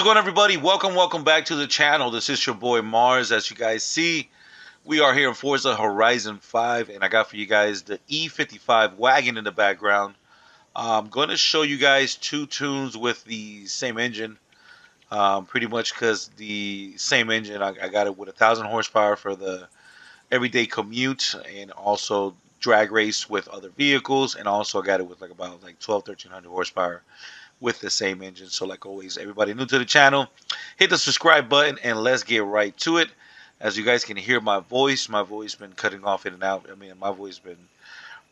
going, everybody? Welcome back to the channel. This is your boy Mars. As you guys see, we are here in Forza Horizon 5, and I got for you guys the E55 wagon in the background. I'm going to show you guys two tunes with the same engine, pretty much because the same engine, I got it with 1,000 horsepower for the everyday commute, and also drag race with other vehicles, and also I got it with about 1,200-1,300 horsepower with the same engine. So like always, everybody new to the channel, hit the subscribe button and let's get right to it. As you guys can hear my voice been cutting off in and out. I mean, my voice been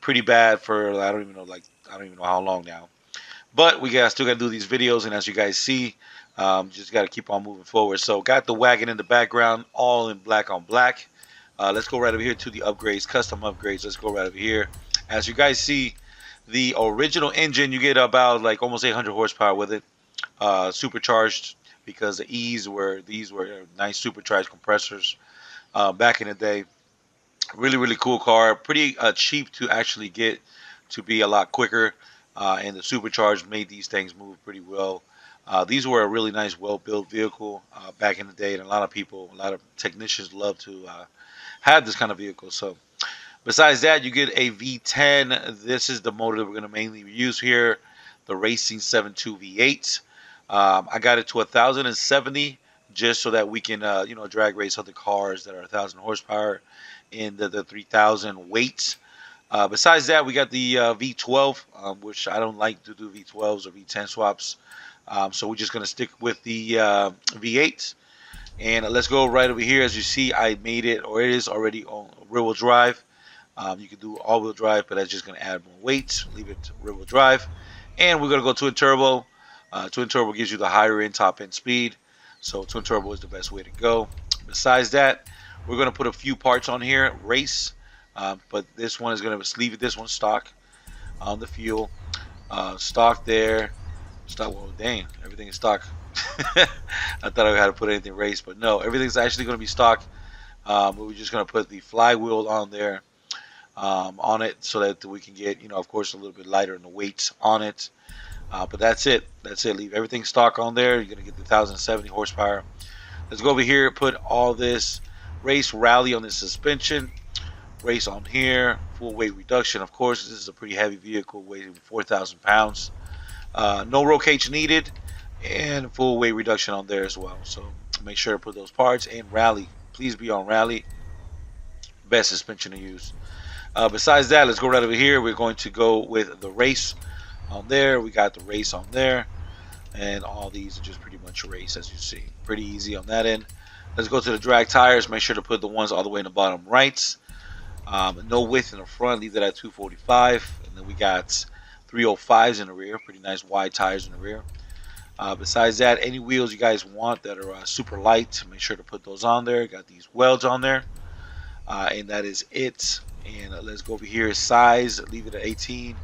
pretty bad for I don't even know how long now. But we still got to do these videos, and as you guys see, just got to keep on moving forward. So got the wagon in the background, all in black on black. Let's go right over here to the upgrades, custom upgrades. Let's go right over here. As you guys see, the original engine, you get about almost 800 horsepower with it, supercharged, because these were nice supercharged compressors back in the day. Really cool car, pretty cheap to actually get, to be a lot quicker, and the supercharged made these things move pretty well. These were a really nice, well-built vehicle back in the day, and a lot of technicians love to have this kind of vehicle. So besides that, you get a V10. This is the motor that we're going to mainly use here, the Racing 7.2 V8. I got it to 1,070 just so that we can, drag race other cars that are 1,000 horsepower in the 3,000 weights. Besides that, we got the V12, which I don't like to do V12s or V10 swaps. So we're just going to stick with the V8. And let's go right over here. As you see, I made it, or it is already on rear-wheel drive. You can do all-wheel drive, but that's just going to add more weight. Leave it rear-wheel drive. And we're going to go twin turbo. Twin turbo gives you the higher end, top end speed. So twin turbo is the best way to go. Besides that, we're going to put a few parts on here. Race. But this one is going to leave this one stock on the fuel. Stock there. Stock. Well, dang. Everything is stock. I thought I had to put anything race, but no. Everything's actually going to be stock. But we're just going to put the flywheel on there. On it, so that we can get, of course, a little bit lighter in the weights on it. But that's it. Leave everything stock on there. You're gonna get the 1,070 horsepower. Let's go over here. Put all this race rally on this suspension. Race on here. Full weight reduction. Of course, this is a pretty heavy vehicle, weighing 4,000 pounds. No roll cage needed, and full weight reduction on there as well. So make sure to put those parts. And rally. Please be on rally. Best suspension to use. Besides that, let's go right over here. We're going to go with the race on there. We got the race on there, and all these are just pretty much race, as you see. Pretty easy on that end. Let's go to the drag tires. Make sure to put the ones all the way in the bottom rights. No width in the front. Leave that at 245. And then we got 305s in the rear. Pretty nice wide tires in the rear. Besides that, any wheels you guys want that are super light, make sure to put those on there. Got these welds on there. And that is it. And let's go over here. Size, leave it at 18.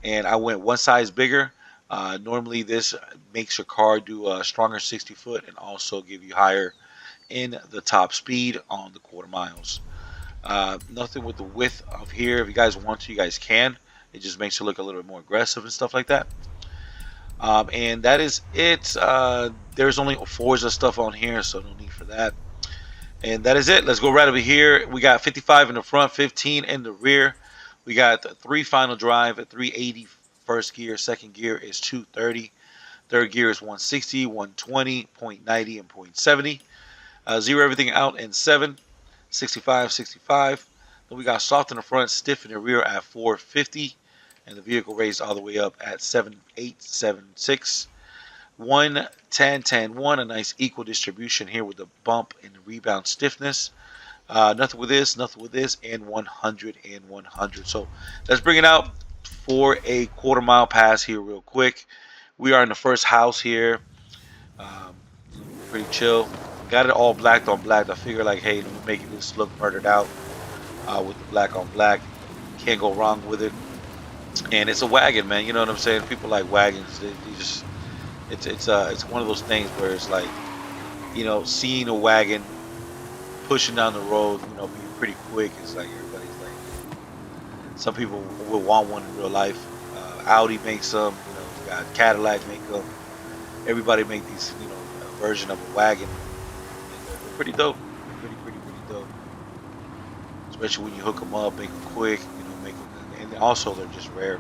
And I went one size bigger. Normally this makes your car do a stronger 60 foot and also give you higher in the top speed on the quarter miles. Nothing with the width of here. If you guys want to, you guys can. It just makes it look a little bit more aggressive and stuff like that. And that is it. There's only Forza stuff on here, so no need for that. And that is it. Let's go right over here. We got 55 in the front, 15 in the rear. We got 3 final drive at 380 first gear. Second gear is 230. Third gear is 160, 120, 0.90, and 0.70. Zero everything out in 7, 65, 65. Then we got soft in the front, stiff in the rear at 450. And the vehicle raised all the way up at 7876. 1, 10, 10, 1, a nice equal distribution here with the bump and the rebound stiffness. Nothing with this, and 100 and 100. So let's bring it out for a quarter mile pass here real quick. We are in the first house here. Pretty chill. Got it all blacked on black. I figure hey, let me make this look murdered out with the black on black. Can't go wrong with it. And it's a wagon, man. You know what I'm saying? People like wagons. They just it's one of those things where it's seeing a wagon pushing down the road, being pretty quick. It's everybody's some people will want one in real life. Audi makes them, you got Cadillac make them. Everybody make these, version of a wagon. And they're pretty dope. Pretty dope. Especially when you hook them up, make them quick, you know, make them, and also they're just rare.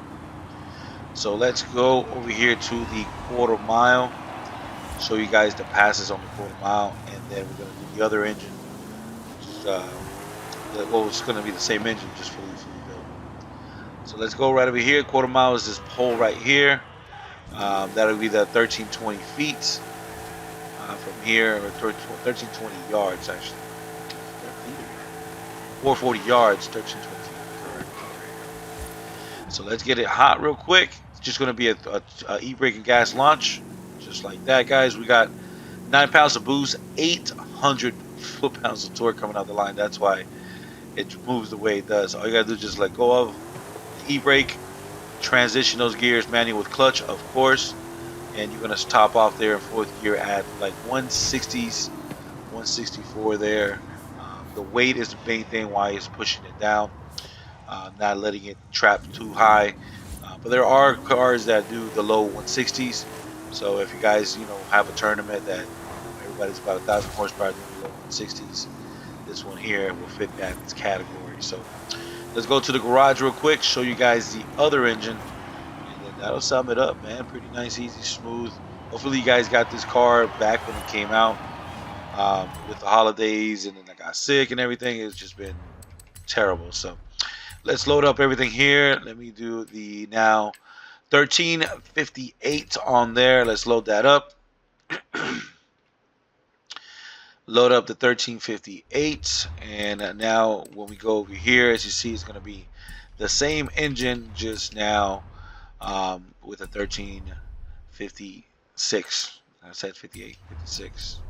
So let's go over here to the quarter mile. Show you guys the passes on the quarter mile, and then we're gonna do the other engine. Just, well, it's gonna be the same engine, just fully built. So let's go right over here. Quarter mile is this pole right here. That'll be the 1320 feet from here, or 1320 yards actually. 440 yards, 1320 feet. Correct. So let's get it hot real quick. It's just going to be a e-brake and gas launch, just like that, guys. We got 9 pounds of boost, 800 foot-pounds of torque coming out the line. That's why it moves the way it does. All you gotta do is just let go of the e-brake, transition those gears manual with clutch, of course, and you're gonna top off there in 4th gear at like 160s, 164 there. The weight is the main thing why it's pushing it down, not letting it trap too high. But there are cars that do the low 160s. So if you guys, you know, have a tournament that everybody's about 1,000 horsepower doing the low 160s, this one here will fit that category. So let's go to the garage real quick, show you guys the other engine, and then that'll sum it up, man. Pretty nice, easy, smooth. Hopefully you guys got this car back when it came out. With the holidays, and then I got sick and everything, it's just been terrible. So let's load up everything here. Let me do the now 1358 on there. Let's load that up. Load up the 1358, and now when we go over here, as you see, it's going to be the same engine, just now with a 1356. I said 58, 56.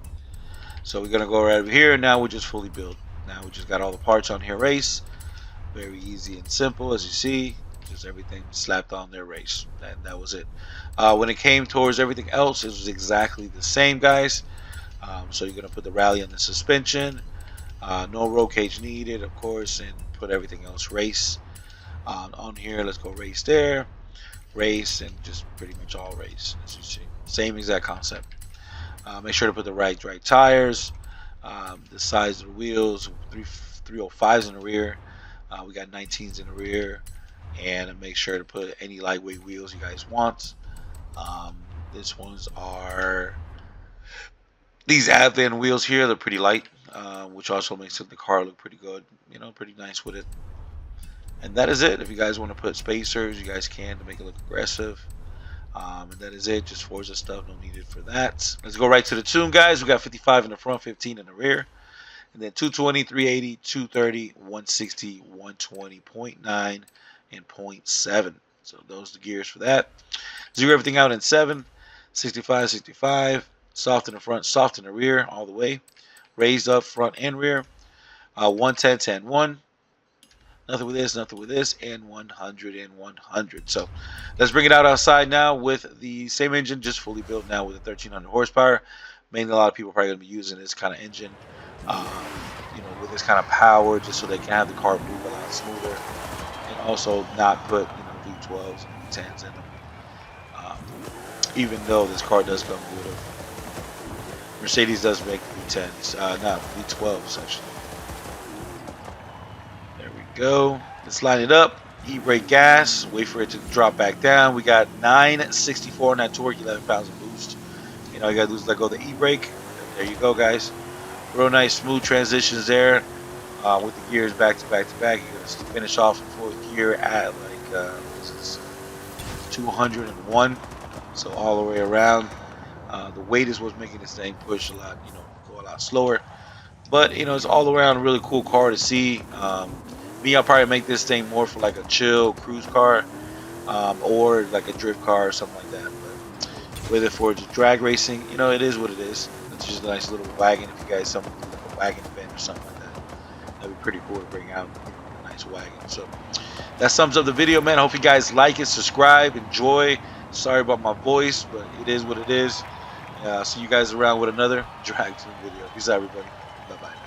So we're gonna go right over here. Now we're just fully built. Now we just got all the parts on here. Race, very easy and simple, as you see. Just everything slapped on there. Race. That was it. When it came towards everything else, it was exactly the same, guys. So you're gonna put the rally on the suspension. No roll cage needed, of course, and put everything else race on here. Let's go race there, race, and just pretty much all race, as you see. Same exact concept. Make sure to put the right tires, the size of the wheels, 305s in the rear. We got 19s in the rear, and make sure to put any lightweight wheels you guys want. These ones are these Advan wheels here. They're pretty light, which also makes the car look pretty good. You know, pretty nice with it. And that is it. If you guys want to put spacers, you guys can to make it look aggressive. And that is it. Just Forza stuff, no needed for that. Let's go right to the tune, guys. We got 55 in the front, 15 in the rear, and then 220, 380, 230, 160, 120.9, and 0.7. So those are the gears for that. Zero everything out in 7, 65, 65. Soft in the front, soft in the rear, all the way. Raised up front and rear. 110, 10, 1. Nothing with this, nothing with this, and 100 and 100. So let's bring it out outside now with the same engine, just fully built now with a 1,300 horsepower. Mainly, a lot of people are probably going to be using this kind of engine, you know, with this kind of power, just so they can have the car move a lot smoother, and also not put, you know, V12s and V10s in them. Even though this car does come with a Mercedes does make V10s, not V12s actually. Go. Let's line it up. E-brake gas. Wait for it to drop back down. We got 964 on that torque, 11 pounds of boost. You know, you gotta do is let go of the e-brake. There you go, guys. Real nice, smooth transitions there. With the gears back to back to back. You're gonna finish off in 4th gear at like 201. So all the way around. The weight is what's making this thing push a lot. You know, go a lot slower. But you know, it's all around a really cool car to see. Me, I'll probably make this thing more for like a chill cruise car, or like a drift car or something like that. But whether for just drag racing, you know, it is what it is. It's just a nice little wagon. If you guys something like a wagon event or something like that, that'd be pretty cool to bring out, you know, a nice wagon. So that sums up the video, man. I hope you guys like it, subscribe, enjoy. Sorry about my voice, but it is what it is. See you guys around with another drag tune video. Peace out, everybody. Bye bye.